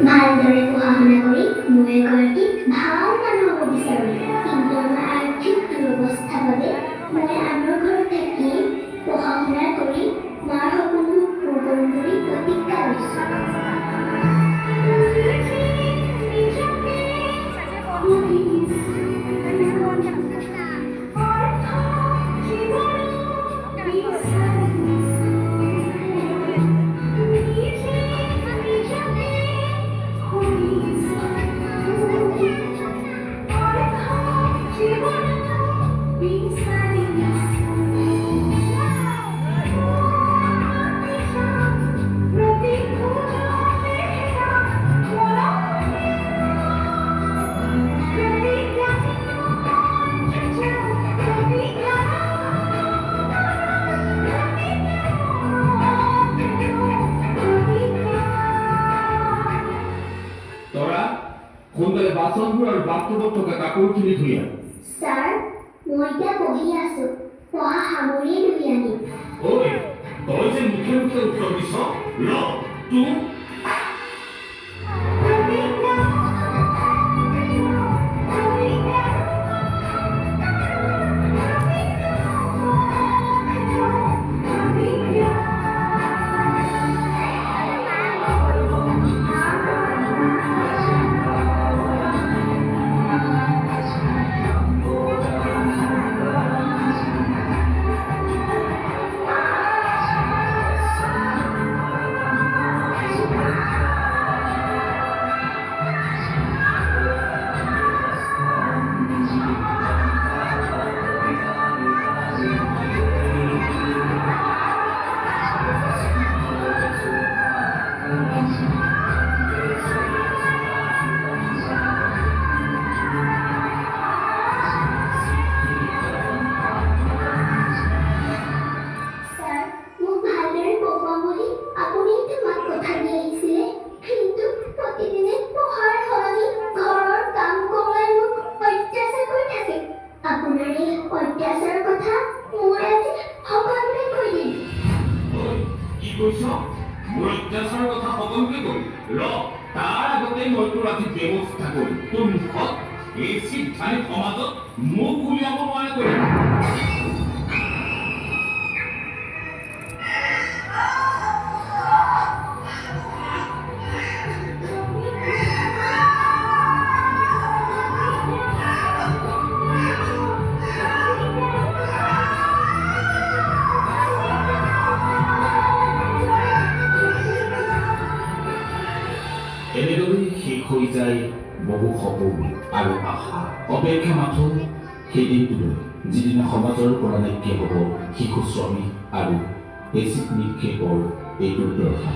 ভালদৰে পঢ়া শুনা কৰি মই এগৰাকী ভাল মানুহ হ'ব বিচাৰোঁ, কিন্তু আমাৰ আৰ্থিক দুৰৱস্থাৰ বাবে মই আনৰ ঘৰত থাকি পঢ়া শুনা কৰি মাৰ সপোনবোৰ পূৰ কৰিম বুলি প্ৰতিজ্ঞা লৈছোঁ। সোনকালে বাচনবোৰ আৰু বাথৰুমত থকা কাপোৰখিনি ধুই আন। ছাৰ, মই এতিয়া পঢ়ি আছোঁ, পঢ়া সামৰিয়ে ধুই আনিম। ঐ, তই যে মুখে মুখে উত্তৰ দিছ, ৰ তোক মোৰ অত্যাচাৰৰ কথা সকলোকে কম। ৰ তাৰ আগতে মই তোৰ আজি ব্যৱস্থা কৰিম। তোৰ মুখত এই চিন্তানী সমাজত মুখ উলিয়াব নোৱাৰা কৰিম। এনেদৰেই শেষ হৈ যায় বহু সপোন আৰু আশা। অপেক্ষা মাথো সেই দিনটোলৈ, যিদিনা সমাজৰ পৰা নাইকিয়া হ'ব শিশু শ্ৰমিক আৰু এচিড নিক্ষেপৰ এই দুৰ্দশা।